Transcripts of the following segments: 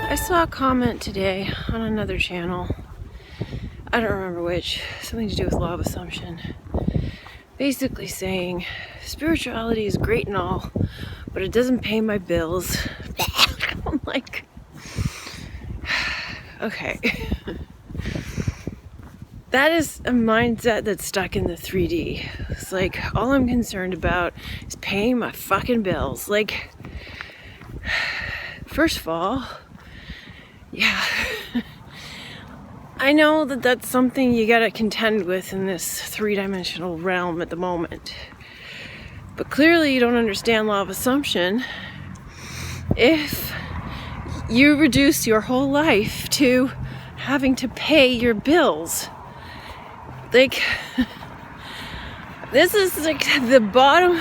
I saw a comment today on another channel, I don't remember which, something to do with law of assumption, basically saying spirituality is great and all, but it doesn't pay my bills. I'm like, okay. That is a mindset that's stuck in the 3D. It's like, all I'm concerned about is paying my fucking bills. Like, first of all, yeah, I know that that's something you gotta contend with in this three-dimensional realm at the moment. But clearly you don't understand law of assumption if you reduce your whole life to having to pay your bills. Like, this is like the bottom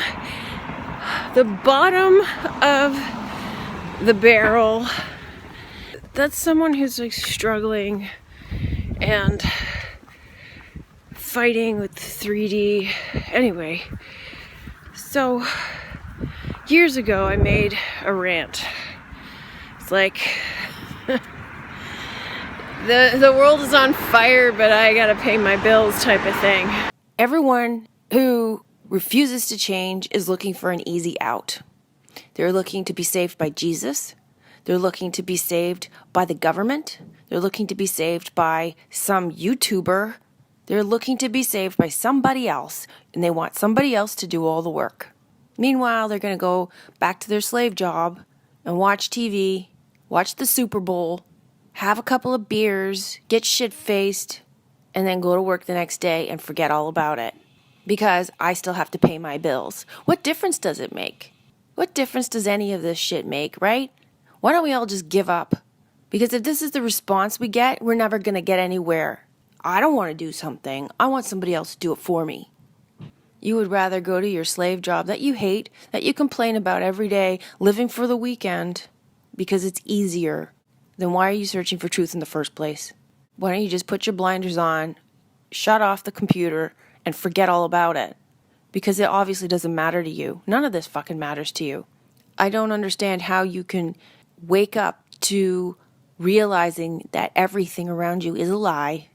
of the barrel. That's someone who's like struggling and fighting with 3D. Anyway, so years ago I made a rant. It's like the world is on fire, but I gotta pay my bills type of thing. Everyone who refuses to change is looking for an easy out. They're looking to be saved by Jesus. They're looking to be saved by the government. They're looking to be saved by some YouTuber. They're looking to be saved by somebody else, and they want somebody else to do all the work. Meanwhile, they're going to go back to their slave job and watch TV, watch the Super Bowl, have a couple of beers, get shit-faced, and then go to work the next day and forget all about it. Because I still have to pay my bills. What difference does it make? What difference does any of this shit make, right? Why don't we all just give up? Because if this is the response we get, we're never going to get anywhere. I don't want to do something. I want somebody else to do it for me. You would rather go to your slave job that you hate, that you complain about every day, living for the weekend, because it's easier. Then why are you searching for truth in the first place? Why don't you just put your blinders on, shut off the computer, and forget all about it? Because it obviously doesn't matter to you. None of this fucking matters to you. I don't understand how you can wake up to realizing that everything around you is a lie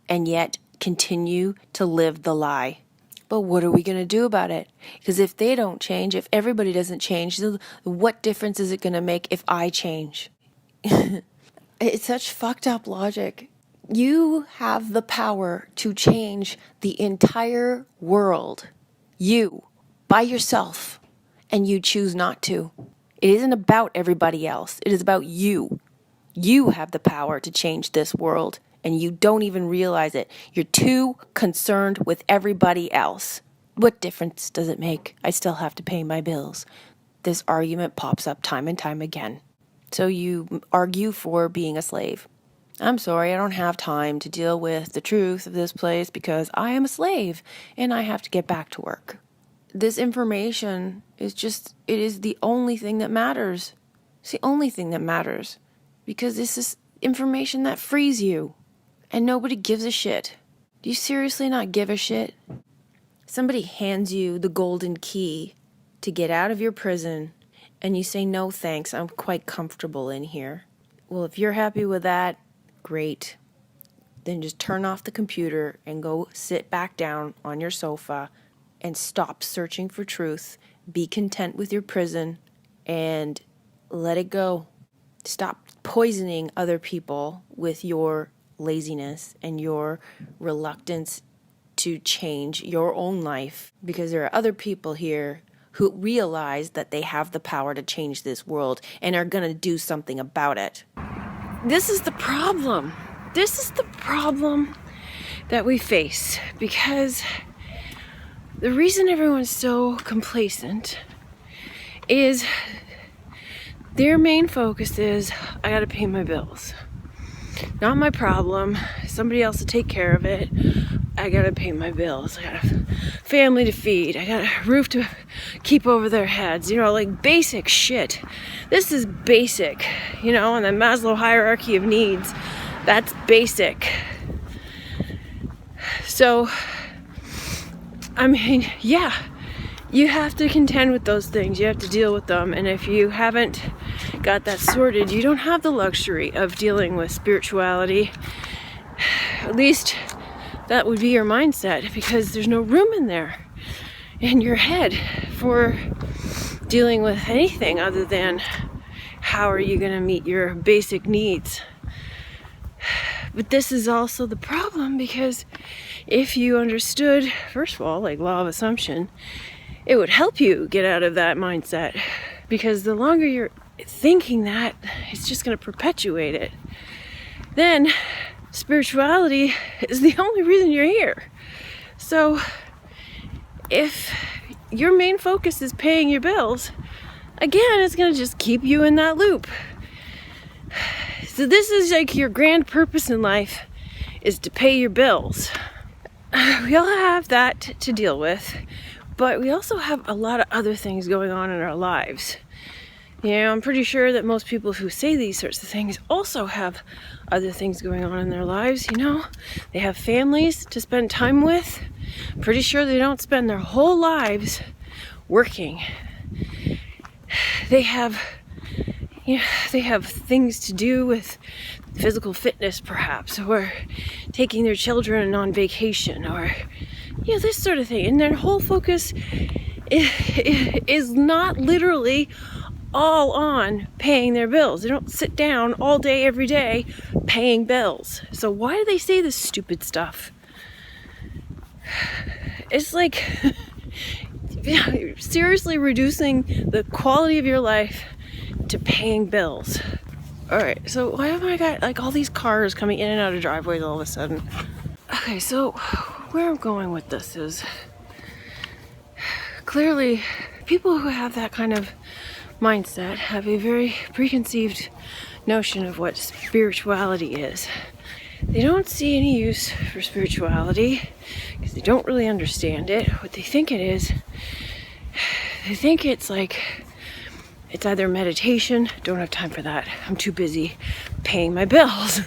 and yet continue to live the lie. But what are we going to do about it? Because if they don't change, if everybody doesn't change, what difference is it going to make if I change? It's such fucked up logic. You have the power to change the entire world. You, by yourself, and you choose not to. It isn't about everybody else. It is about you. You have the power to change this world, and you don't even realize it. You're too concerned with everybody else. What difference does it make? I still have to pay my bills. This argument pops up time and time again. So you argue for being a slave. I'm sorry, I don't have time to deal with the truth of this place because I am a slave and I have to get back to work. This information is it is the only thing that matters. It's the only thing that matters because this is information that frees you and nobody gives a shit. Do you seriously not give a shit? Somebody hands you the golden key to get out of your prison and you say, no thanks, I'm quite comfortable in here. Well, if you're happy with that, great. Then just turn off the computer and go sit back down on your sofa and stop searching for truth. Be content with your prison and let it go. Stop poisoning other people with your laziness and your reluctance to change your own life, because there are other people here who realize that they have the power to change this world and are going to do something about it. This is the problem. This is the problem that we face, because the reason everyone's so complacent is their main focus is, I gotta pay my bills. Not my problem. Somebody else will take care of it. I gotta pay my bills. I got a family to feed. I got a roof to keep over their heads. Like basic shit. This is basic, and the Maslow hierarchy of needs. That's basic. So, I mean, yeah, you have to contend with those things. You have to deal with them. And if you haven't got that sorted, you don't have the luxury of dealing with spirituality. At least that would be your mindset, because there's no room in there in your head for dealing with anything other than how are you going to meet your basic needs. But this is also the problem, because if you understood, first of all, like law of assumption, it would help you get out of that mindset, because the longer you're thinking that, it's just going to perpetuate it. Then spirituality is the only reason you're here. So if your main focus is paying your bills, again, it's going to just keep you in that loop. So this is like your grand purpose in life, is to pay your bills. We all have that to deal with, but we also have a lot of other things going on in our lives. You know, I'm pretty sure that most people who say these sorts of things also have other things going on in their lives. You know, they have families to spend time with. Pretty sure they don't spend their whole lives working. They have things to do with physical fitness, perhaps, or taking their children on vacation, or this sort of thing. And their whole focus is not literally all on paying their bills. They don't sit down all day, every day, paying bills. So why do they say this stupid stuff? It's like seriously reducing the quality of your life to paying bills. Alright, so why have I got like all these cars coming in and out of driveways all of a sudden? Okay, so where I'm going with this is, clearly people who have that kind of mindset have a very preconceived notion of what spirituality is. They don't see any use for spirituality because they don't really understand it. What they think it is, they think it's like, it's either meditation, don't have time for that, I'm too busy paying my bills.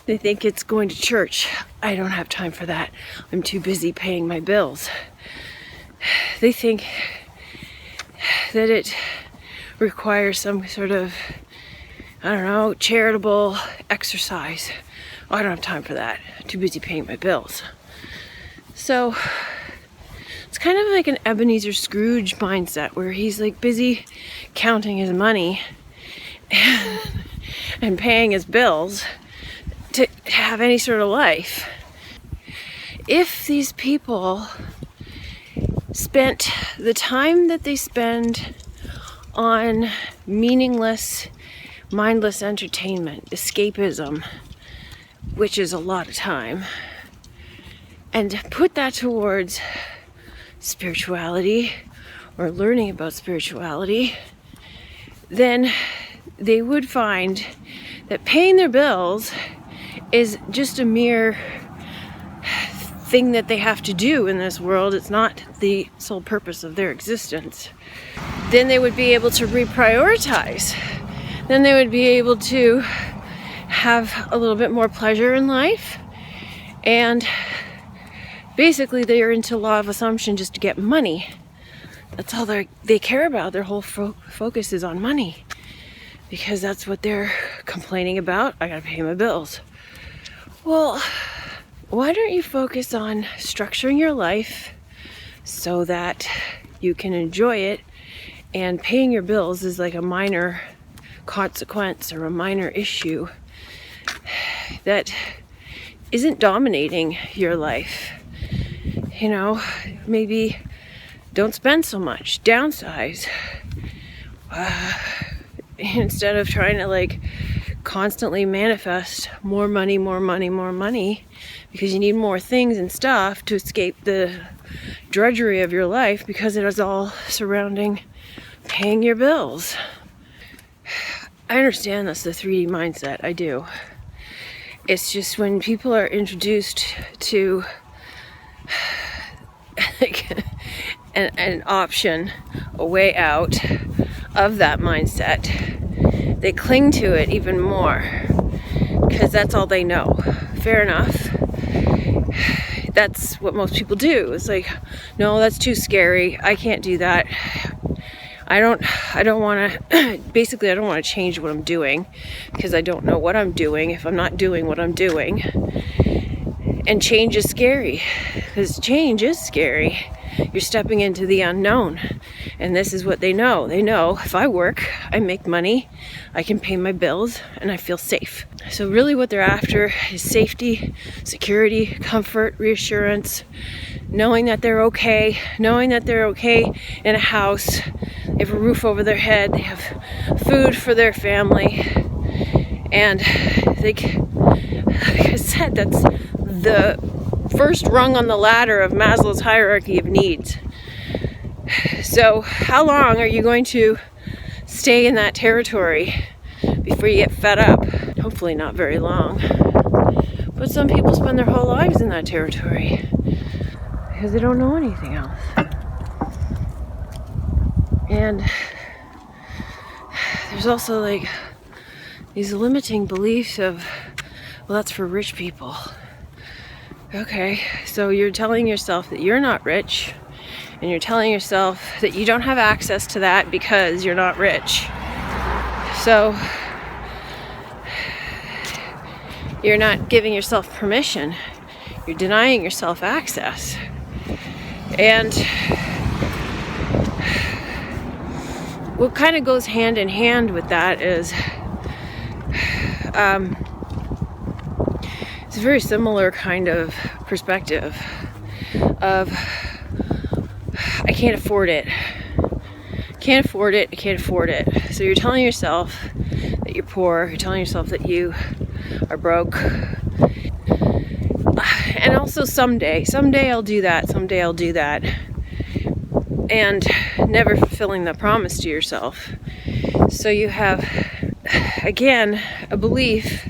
They think it's going to church, I don't have time for that, I'm too busy paying my bills. They think that it requires some sort of, I don't know, charitable exercise. Oh, I don't have time for that, I'm too busy paying my bills. So it's kind of like an Ebenezer Scrooge mindset, where he's like busy counting his money and paying his bills to have any sort of life. If these people spent the time that they spend on meaningless, mindless entertainment, escapism, which is a lot of time, and put that towards spirituality or learning about spirituality, then they would find that paying their bills is just a mere thing that they have to do in this world. It's not the sole purpose of their existence. Then they would be able to reprioritize. Then they would be able to have a little bit more pleasure in life. And basically they are into law of assumption just to get money. That's all they care about. Their whole focus is on money, because that's what they're complaining about. I gotta pay my bills. Well, why don't you focus on structuring your life so that you can enjoy it, and paying your bills is like a minor consequence or a minor issue that isn't dominating your life. You know, maybe don't spend so much, downsize. Instead of trying to like constantly manifest more money, because you need more things and stuff to escape the drudgery of your life, because it is all surrounding paying your bills. I understand that's the 3D mindset, I do. It's just when people are introduced to like an option, a way out of that mindset, they cling to it even more because that's all they know. Fair enough. that's what most people do. It's like, no, that's too scary. I can't do that. I don't want to, basically I don't want to change what I'm doing because I don't know what I'm doing if I'm not doing what I'm doing. And change is scary, because change is scary. You're stepping into the unknown, and this is what they know. They know if I work, I make money, I can pay my bills, and I feel safe. So really what they're after is safety, security, comfort, reassurance, knowing that they're okay in a house, they have a roof over their head, they have food for their family, and like I said, that's the first rung on the ladder of Maslow's hierarchy of needs. So how long are you going to stay in that territory before you get fed up? Hopefully not very long. But some people spend their whole lives in that territory because they don't know anything else. And there's also like these limiting beliefs of, well, that's for rich people. Okay, so you're telling yourself that you're not rich, and you're telling yourself that you don't have access to that because you're not rich. So you're not giving yourself permission. You're denying yourself access. And what kind of goes hand in hand with that is it's a very similar kind of perspective of I can't afford it. Can't afford it, I can't afford it. So you're telling yourself that you're poor, you're telling yourself that you are broke. And also someday I'll do that, someday I'll do that. And never fulfilling the promise to yourself. So you have, again, a belief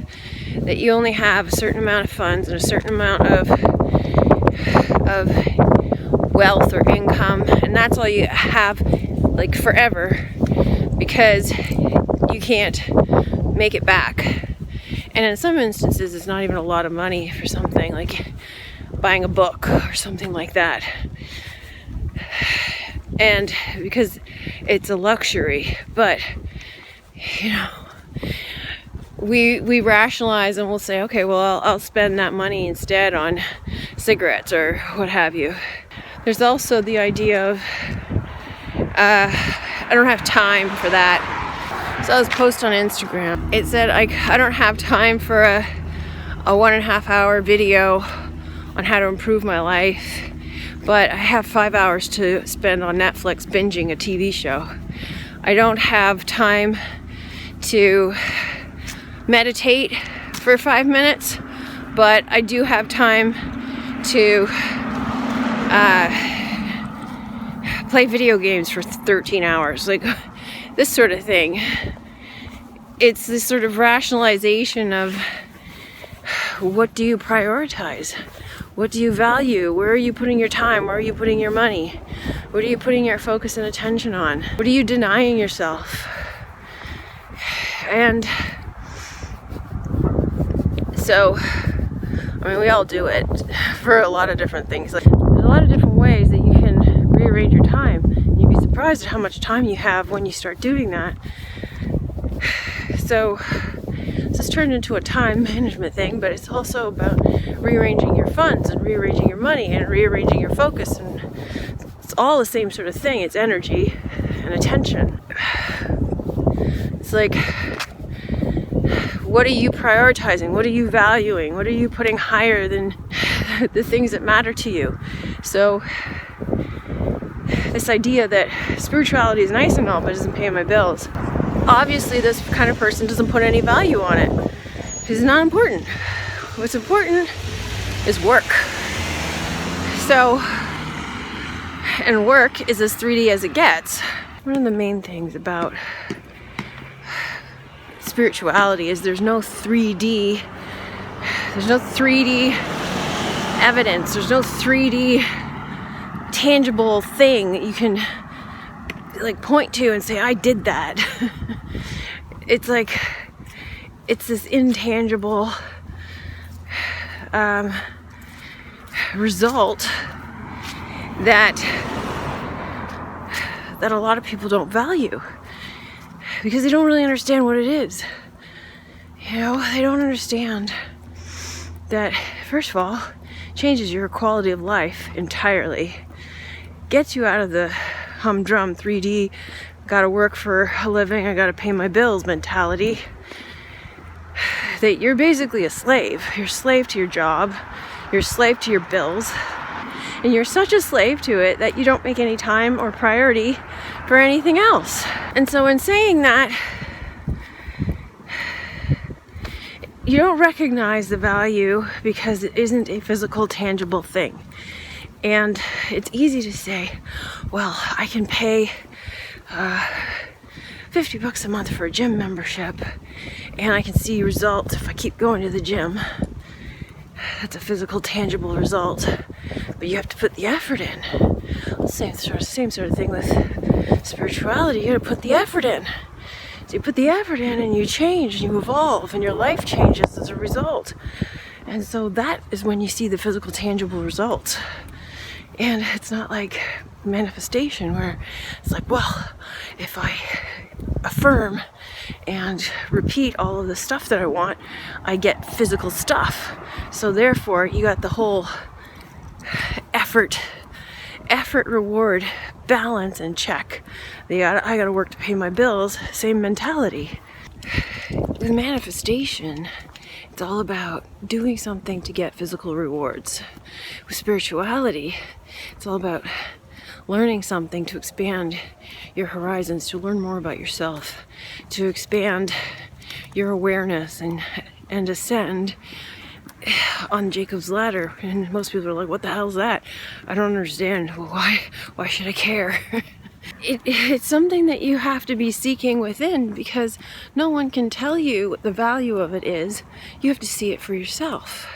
that you only have a certain amount of funds and a certain amount of wealth or income, and that's all you have like forever, because you can't make it back. And in some instances it's not even a lot of money for something like buying a book or something like that, and because it's a luxury. But you know, we rationalize and we'll say, okay, well, I'll spend that money instead on cigarettes or what have you. There's also the idea of I don't have time for that. So I was post on Instagram. It said I don't have time for a 1.5 hour video on how to improve my life, but I have 5 hours to spend on Netflix binging a TV show. I don't have time to meditate for 5 minutes, but I do have time to play video games for 13 hours. Like this sort of thing. It's this sort of rationalization of what do you prioritize? What do you value? Where are you putting your time? Where are you putting your money? What are you putting your focus and attention on? What are you denying yourself? And so, I mean, we all do it for a lot of different things. Like, there's a lot of different ways that you can rearrange your time. You'd be surprised at how much time you have when you start doing that. So this turned into a time management thing, but it's also about rearranging your funds and rearranging your money and rearranging your focus, and it's all the same sort of thing. It's energy and attention. It's like, what are you prioritizing? What are you valuing? What are you putting higher than the things that matter to you? So this idea that spirituality is nice and all, but it doesn't pay my bills. Obviously, this kind of person doesn't put any value on it because it's not important. What's important is work. So, and work is as 3D as it gets. One of the main things about spirituality is there's no 3D evidence, there's no 3D tangible thing that you can like point to and say, I did that. It's like, it's this intangible result that a lot of people don't value because they don't really understand what it is. You know, they don't understand that, first of all, changes your quality of life entirely, gets you out of the humdrum 3D, gotta work for a living, I gotta pay my bills mentality, that you're basically a slave. You're a slave to your job, you're a slave to your bills, and you're such a slave to it that you don't make any time or priority for anything else. And so in saying that, you don't recognize the value because it isn't a physical, tangible thing. And it's easy to say, well, I can pay $50 a month for a gym membership and I can see results if I keep going to the gym. That's a physical, tangible result, but you have to put the effort in. Same sort of thing with spirituality. You gotta put the effort in. So you put the effort in and you change and you evolve and your life changes as a result. And so that is when you see the physical, tangible results. And it's not like manifestation where it's like, well, if I affirm and repeat all of the stuff that I want, I get physical stuff. So therefore, you got the whole effort reward balance and check. I gotta work to pay my bills, same mentality. With manifestation, it's all about doing something to get physical rewards. With spirituality, it's all about learning something to expand your horizons, to learn more about yourself, to expand your awareness and ascend on Jacob's ladder. And most people are like, what the hell is that? I don't understand. Why should I care? It's something that you have to be seeking within because no one can tell you what the value of it is. You have to see it for yourself.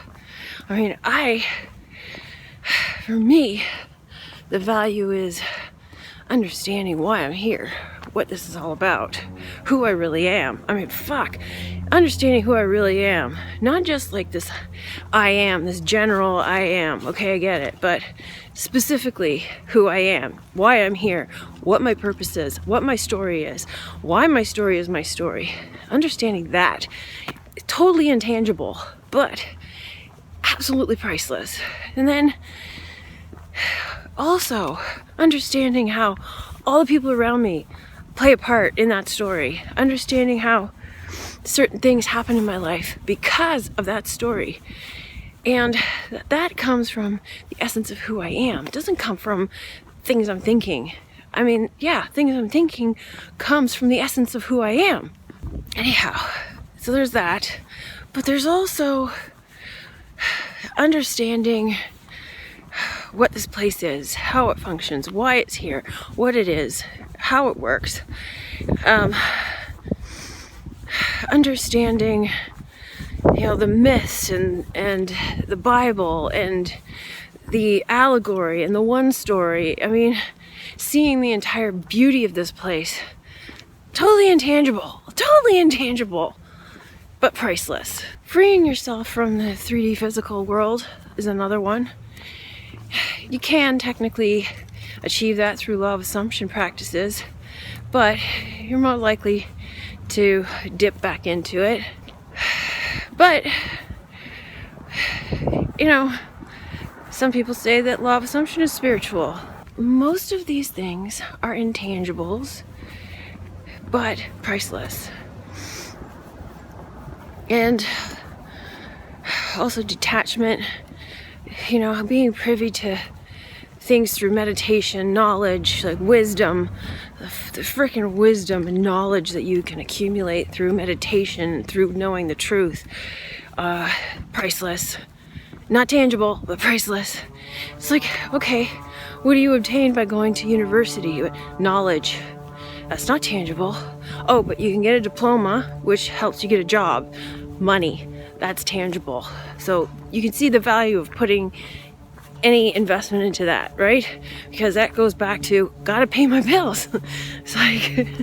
I mean, for me, the value is understanding why I'm here, what this is all about, who I really am. I mean, fuck, understanding who I really am. Not just like this I am, this general I am. Okay, I get it. But specifically who I am, why I'm here, what my purpose is, what my story is, why my story is my story. Understanding that, totally intangible, but absolutely priceless. And then also understanding how all the people around me play a part in that story, understanding how certain things happen in my life because of that story. And that comes from the essence of who I am. It doesn't come from things I'm thinking. I mean, yeah, things I'm thinking comes from the essence of who I am. Anyhow, so there's that. But there's also understanding what this place is, how it functions, why it's here, what it is, how it works. Understanding, you know, the myths and the Bible and the allegory and the one story. I mean, seeing the entire beauty of this place. Totally intangible, but priceless. Freeing yourself from the 3D physical world is another one. You can technically achieve that through law of assumption practices, but you're more likely to dip back into it. But, you know, some people say that law of assumption is spiritual. Most of these things are intangibles, but priceless. And also detachment, you know, being privy to things through meditation, knowledge, like wisdom, the freaking wisdom and knowledge that you can accumulate through meditation, through knowing the truth. Priceless. Not tangible, but priceless. It's like, okay, what do you obtain by going to university? Knowledge. That's not tangible. Oh, but you can get a diploma, which helps you get a job. Money. That's tangible. So you can see the value of putting any investment into that, right? Because that goes back to, gotta pay my bills. It's like,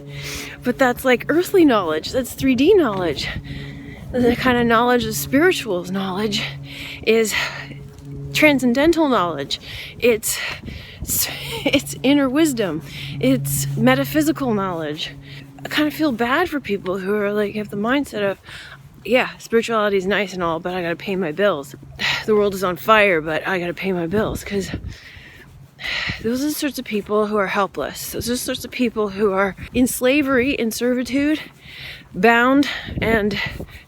but that's like earthly knowledge. That's 3D knowledge. The kind of knowledge of spiritual knowledge is transcendental knowledge. It's inner wisdom. It's metaphysical knowledge. I kind of feel bad for people who are like, have the mindset of, yeah, spirituality is nice and all, but I gotta pay my bills. The world is on fire, but I gotta pay my bills. Because those are the sorts of people who are helpless. Those are the sorts of people who are in slavery, in servitude, bound and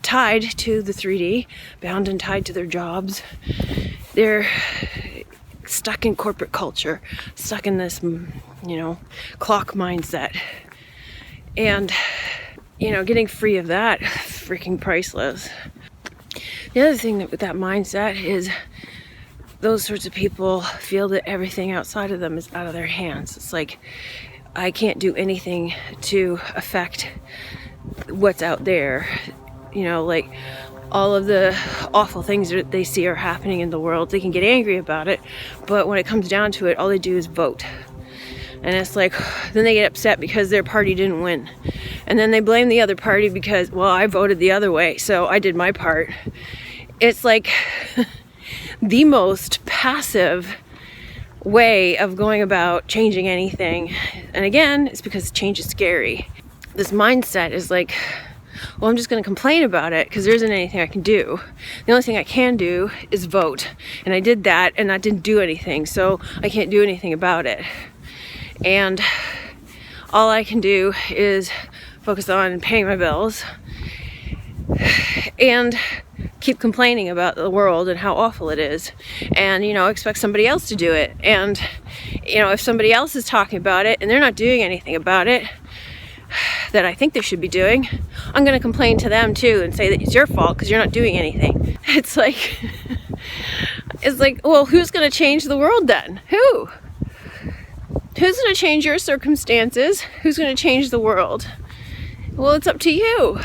tied to the 3D, bound and tied to their jobs. They're stuck in corporate culture, stuck in this, clock mindset. And, getting free of that, freaking priceless. The other thing with that mindset is those sorts of people feel that everything outside of them is out of their hands. It's like, I can't do anything to affect what's out there. Like all of the awful things that they see are happening in the world. They can get angry about it, but when it comes down to it, all they do is vote. And it's like, then they get upset because their party didn't win. And then they blame the other party because, well, I voted the other way, so I did my part. It's like the most passive way of going about changing anything. And again, it's because change is scary. This mindset is like, well, I'm just going to complain about it because there isn't anything I can do. The only thing I can do is vote. And I did that and that didn't do anything, so I can't do anything about it. And all I can do is focus on paying my bills and keep complaining about the world and how awful it is, and expect somebody else to do it. And if somebody else is talking about it and they're not doing anything about it that I think they should be doing, I'm going to complain to them too and say that it's your fault because you're not doing anything. It's like well, who's going to change the world then? Who's going to change your circumstances? Who's going to change the world? Well, it's up to you.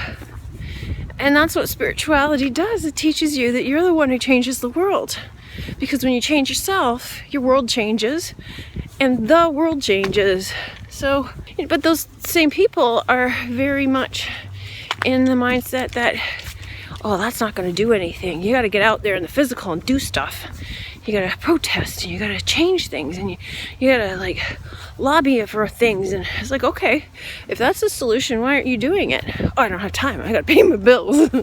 And that's what spirituality does. It teaches you that you're the one who changes the world. Because when you change yourself, your world changes and the world changes. So, but those same people are very much in the mindset that, oh, that's not going to do anything. You got to get out there in the physical and do stuff. You got to protest and you got to change things and you got to lobby for things. And it's like, okay, if that's the solution, why aren't you doing it? Oh, I don't have time. I got to pay my bills.